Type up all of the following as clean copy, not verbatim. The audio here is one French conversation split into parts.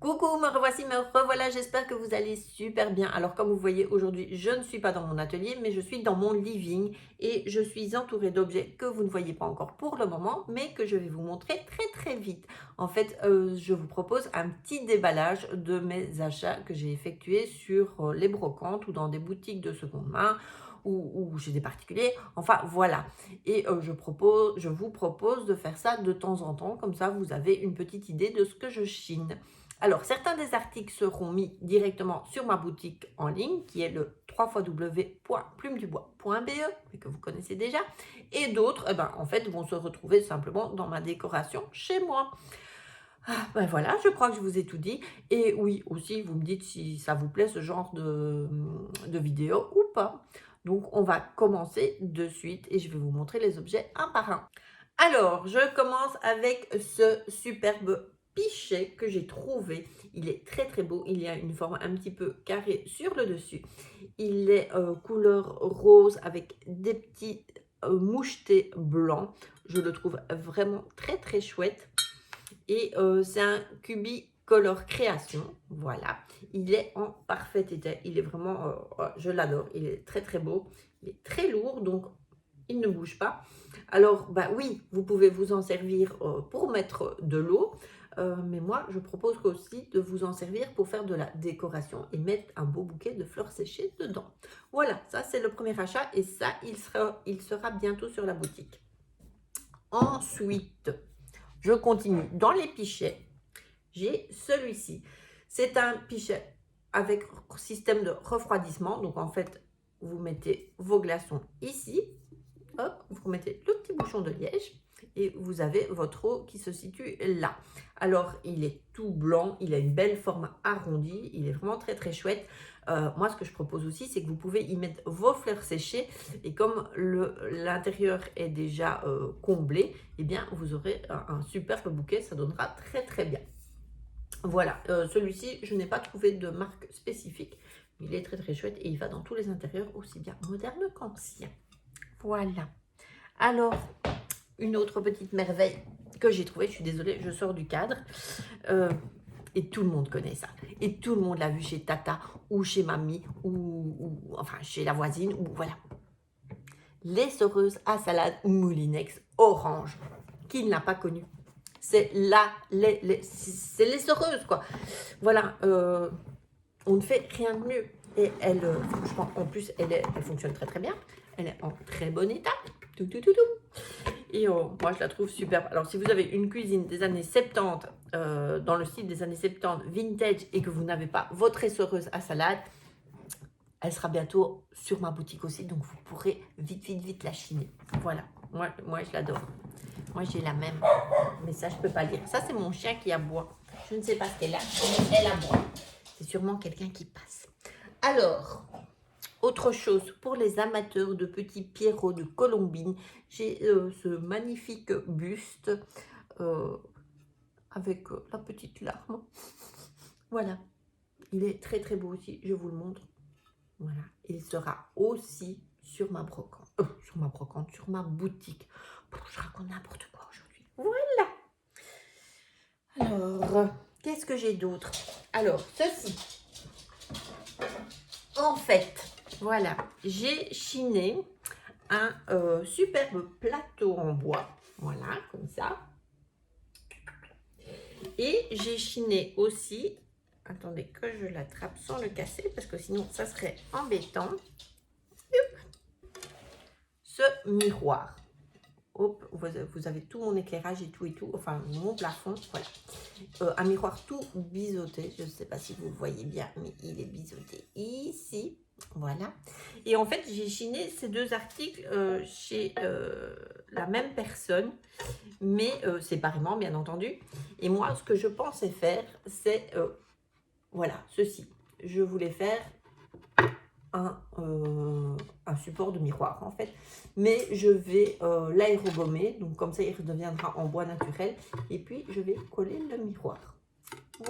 Coucou, me revoici, me revoilà, j'espère que vous allez super bien. Alors comme vous voyez aujourd'hui, je ne suis pas dans mon atelier, mais je suis dans mon living et je suis entourée d'objets que vous ne voyez pas encore pour le moment, mais que je vais vous montrer très vite. En fait, je vous propose un petit déballage de mes achats que j'ai effectués sur les brocantes ou dans des boutiques de seconde main ou chez des particuliers, enfin voilà. Et je vous propose de faire ça de temps en temps, comme ça vous avez une petite idée de ce que je chine. Alors, certains des articles seront mis directement sur ma boutique en ligne, qui est le www.plumedubois.be, que vous connaissez déjà, et d'autres, en fait, vont se retrouver simplement dans ma décoration chez moi. Ben voilà, je crois que je vous ai tout dit. Et oui, aussi, vous me dites si ça vous plaît ce genre de vidéo ou pas. Donc, on va commencer de suite et je vais vous montrer les objets un par un. Alors, je commence avec ce superbe pichet que j'ai trouvé. Il est très beau. Il y a une forme un petit peu carrée sur le dessus. Il est couleur rose avec des petits mouchetés blancs. Je le trouve vraiment très chouette. Et c'est un Cubi Color Création. Voilà. Il est en parfait état. Il est vraiment, je l'adore. Il est très beau. Il est très lourd, donc il ne bouge pas. Alors, bah oui, vous pouvez vous en servir pour mettre de l'eau, mais moi, je propose aussi de vous en servir pour faire de la décoration et mettre un beau bouquet de fleurs séchées dedans. Voilà, ça c'est le premier achat et ça, il sera bientôt sur la boutique. Ensuite, je continue dans les pichets. J'ai celui-ci. C'est un pichet avec système de refroidissement. Donc, en fait, vous mettez vos glaçons ici. Hop, vous mettez le petit bouchon de liège et vous avez votre eau qui se situe là. Alors, il est tout blanc, il a une belle forme arrondie, il est vraiment très chouette. Moi, ce que je propose aussi, c'est que vous pouvez y mettre vos fleurs séchées et comme l'intérieur est déjà comblé, eh bien, vous aurez un superbe bouquet, ça donnera très bien. Voilà, celui-ci, je n'ai pas trouvé de marque spécifique. Il est très chouette et il va dans tous les intérieurs, aussi bien modernes qu'anciens. Voilà. Alors, une autre petite merveille que j'ai trouvée, je suis désolée, je sors du cadre. Et tout le monde connaît ça. Et tout le monde l'a vu chez Tata ou chez Mamie ou enfin chez la voisine ou voilà. L'essoreuse à salade Moulinex orange. Qui ne l'a pas connue? C'est c'est l'essoreuse quoi. Voilà, on ne fait rien de mieux. Et elle, franchement, en plus, elle fonctionne très bien. Elle est en très bon état. Tout. Et moi, je la trouve superbe. Alors, si vous avez une cuisine des années 70, dans le style des années 70, vintage, et que vous n'avez pas votre essoreuse à salade, elle sera bientôt sur ma boutique aussi. Donc, vous pourrez vite la chiner. Voilà. Moi je l'adore. Moi, j'ai la même. Mais ça, je ne peux pas lire. Ça, c'est mon chien qui aboie. Je ne sais pas ce qu'elle a, mais elle aboie. C'est sûrement quelqu'un qui passe. Alors, autre chose, pour les amateurs de petits Pierrots de Colombine, j'ai ce magnifique buste avec la petite larme. Voilà, il est très beau aussi, je vous le montre. Voilà, il sera aussi sur ma brocante, sur ma boutique. Bon, je raconte n'importe quoi aujourd'hui. Voilà. Alors, qu'est-ce que j'ai d'autre? Alors, ceci. En fait, voilà, j'ai chiné un superbe plateau en bois, voilà, comme ça. Et j'ai chiné aussi, attendez que je l'attrape sans le casser, parce que sinon ça serait embêtant, ce miroir. Hop, vous avez tout mon éclairage et tout, enfin mon plafond, voilà. Un miroir tout biseauté, je ne sais pas si vous le voyez bien, mais il est biseauté ici, voilà. Et en fait, j'ai chiné ces deux articles chez la même personne, mais séparément, bien entendu. Et moi, ce que je pensais faire, c'est, voilà, ceci. Je voulais faire un support de miroir en fait, mais je vais l'aérogommer, donc comme ça il redeviendra en bois naturel, et puis je vais coller le miroir.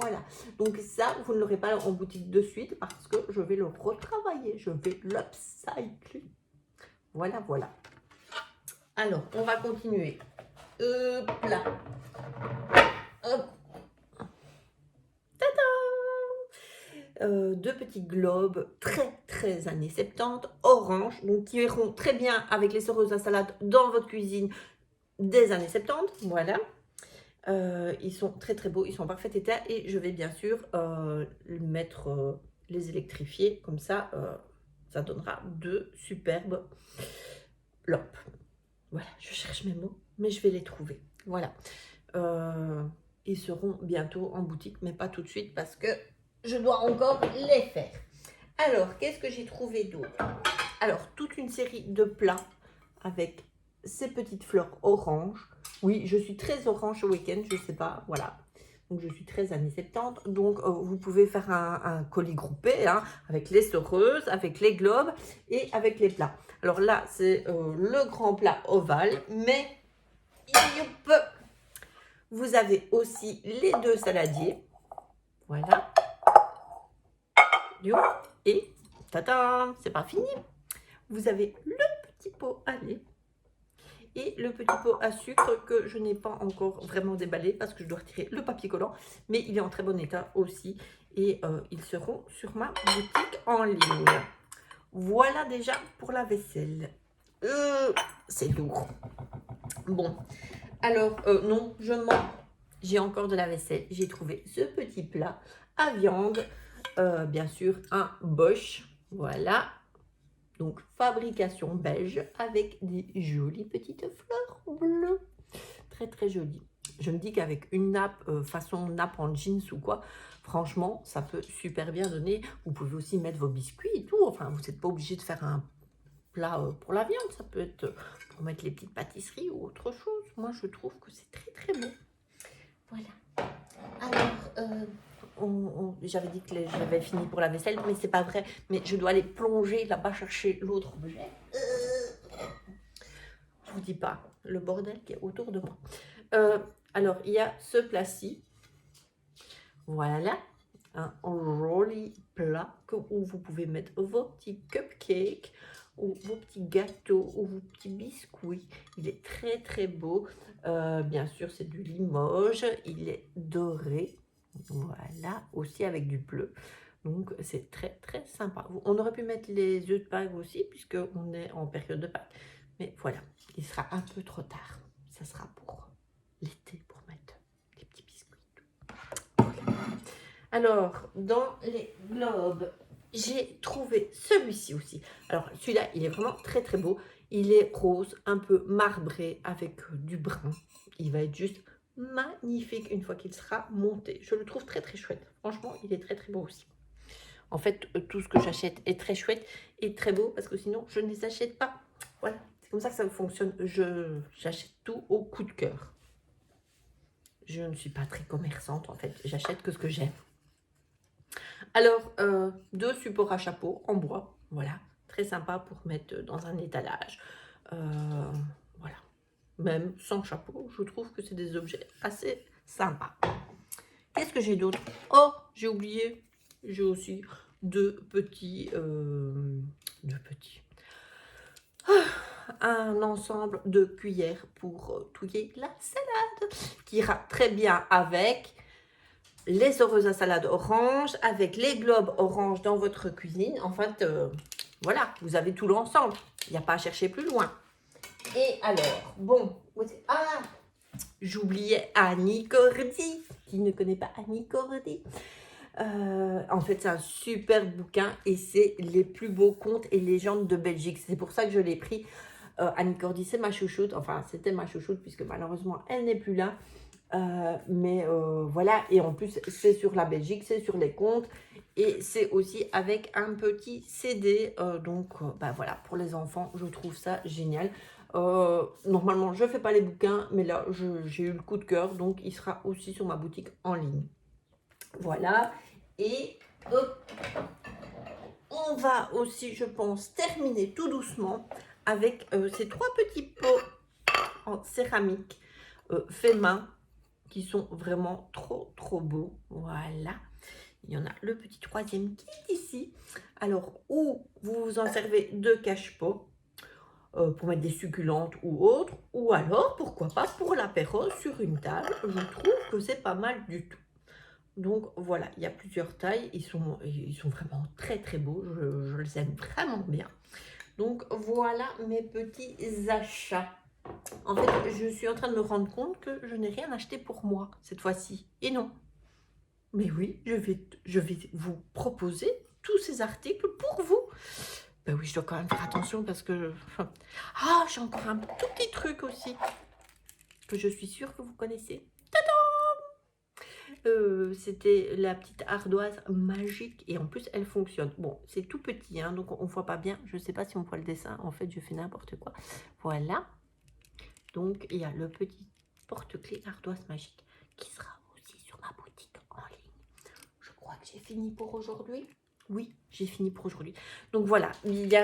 Voilà, donc ça vous ne l'aurez pas en boutique de suite parce que je vais le retravailler, je vais l'upcycler. Voilà. Alors on va continuer. Hop là. Hop. Tada! deux petits globes très années 70, orange, donc qui iront très bien avec les soreuses à salade dans votre cuisine des années 70, voilà. Ils sont très beaux, ils sont en parfait état et je vais bien sûr mettre, les électrifier, comme ça, ça donnera de superbes lampes. Voilà, je cherche mes mots, mais je vais les trouver. Voilà. Ils seront bientôt en boutique, mais pas tout de suite parce que je dois encore les faire. Alors, qu'est-ce que j'ai trouvé d'autre? Alors, toute une série de plats avec ces petites fleurs oranges. Oui, je suis très orange ce week-end, je sais pas, voilà. Donc, je suis très années 70. Donc, vous pouvez faire un colis groupé, hein, avec les soreuses, avec les globes et avec les plats. Alors là, c'est le grand plat ovale, mais vous avez aussi les deux saladiers. Voilà. Et, tata, c'est pas fini. Vous avez le petit pot à lait et le petit pot à sucre que je n'ai pas encore vraiment déballé parce que je dois retirer le papier collant, mais il est en très bon état aussi et ils seront sur ma boutique en ligne. Voilà déjà pour la vaisselle. C'est lourd. Bon, alors non, je mens. J'ai encore de la vaisselle. J'ai trouvé ce petit plat à viande, bien sûr un Bosch, voilà. Donc, fabrication belge avec des jolies petites fleurs bleues. Très jolies. Je me dis qu'avec une nappe, façon nappe en jeans ou quoi, franchement, ça peut super bien donner. Vous pouvez aussi mettre vos biscuits et tout. Enfin, vous n'êtes pas obligé de faire un plat pour la viande. Ça peut être pour mettre les petites pâtisseries ou autre chose. Moi, je trouve que c'est très beau. Voilà. Alors, j'avais dit que j'avais fini pour la vaisselle, mais c'est pas vrai. Mais je dois aller plonger là-bas chercher l'autre objet. Je vous dis pas le bordel qui est autour de moi. Alors, il y a ce plat-ci. Voilà. Un joli plat où vous pouvez mettre vos petits cupcakes ou vos petits gâteaux ou vos petits biscuits. Il est très beau. Bien sûr, c'est du Limoges. Il est doré. Voilà, aussi avec du bleu. Donc, c'est très sympa. On aurait pu mettre les œufs de Pâques aussi, puisqu'on est en période de Pâques. Mais voilà, il sera un peu trop tard. Ça sera pour l'été, pour mettre des petits biscuits. Voilà. Alors, dans les globes, j'ai trouvé celui-ci aussi. Alors, celui-là, il est vraiment très beau. Il est rose, un peu marbré, avec du brun. Il va être juste magnifique une fois qu'il sera monté. Je le trouve très chouette. Franchement, il est très beau aussi. En fait, tout ce que j'achète est très chouette et très beau parce que sinon, je ne les achète pas. Voilà, c'est comme ça que ça fonctionne. J'achète tout au coup de cœur. Je ne suis pas très commerçante en fait. J'achète que ce que j'aime. Alors, deux supports à chapeau en bois. Voilà, très sympa pour mettre dans un étalage. Voilà. Même sans chapeau, je trouve que c'est des objets assez sympas. Qu'est-ce que j'ai d'autre? Oh, j'ai oublié. J'ai aussi deux petits. Un ensemble de cuillères pour touiller la salade qui ira très bien avec les soreuses à salade orange, avec les globes orange dans votre cuisine. En fait, voilà, vous avez tout l'ensemble. Il n'y a pas à chercher plus loin. Et alors, bon, j'oubliais Annie Cordy. Qui ne connaît pas Annie Cordy? En fait, c'est un super bouquin et c'est les plus beaux contes et légendes de Belgique. C'est pour ça que je l'ai pris. Annie Cordy, c'est ma chouchoute. Enfin, c'était ma chouchoute puisque malheureusement, elle n'est plus là. Mais voilà, et en plus, c'est sur la Belgique, c'est sur les contes. Et c'est aussi avec un petit CD. Donc, voilà, pour les enfants, je trouve ça génial. Normalement, je ne fais pas les bouquins, mais là, j'ai eu le coup de cœur. Donc, il sera aussi sur ma boutique en ligne. Voilà. Et on va aussi, je pense, terminer tout doucement avec ces trois petits pots en céramique fait main qui sont vraiment trop beaux. Voilà. Il y en a le petit troisième qui est ici. Alors, ou vous vous en servez de cache-pot pour mettre des succulentes ou autres, ou alors, pourquoi pas, pour l'apéro sur une table. Je trouve que c'est pas mal du tout. Donc voilà, il y a plusieurs tailles. Ils sont vraiment très très beaux. Je les aime vraiment bien. Donc voilà mes petits achats. En fait, je suis en train de me rendre compte que je n'ai rien acheté pour moi cette fois-ci. Et non. Mais oui, je vais vous proposer tous ces articles pour vous. Ben oui, je dois quand même faire attention parce que... Ah, j'ai encore un tout petit truc aussi que je suis sûre que vous connaissez. C'était la petite ardoise magique et en plus elle fonctionne. Bon, c'est tout petit, hein, donc on ne voit pas bien. Je ne sais pas si on voit le dessin. En fait, je fais n'importe quoi. Voilà. Donc, il y a le petit porte-clés ardoise magique qui sera aussi sur ma boutique en ligne. Je crois que j'ai fini pour aujourd'hui. Oui, j'ai fini pour aujourd'hui. Donc voilà,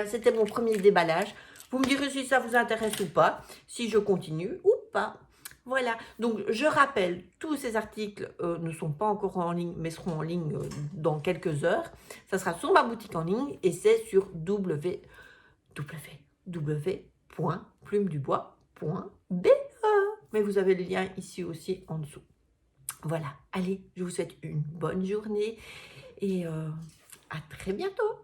c'était mon premier déballage. Vous me direz si ça vous intéresse ou pas, si je continue ou pas. Voilà, donc je rappelle, tous ces articles ne sont pas encore en ligne, mais seront en ligne dans quelques heures. Ça sera sur ma boutique en ligne et c'est sur www.plumedubois.be. Mais vous avez le lien ici aussi en dessous. Voilà, allez, je vous souhaite une bonne journée et à très bientôt.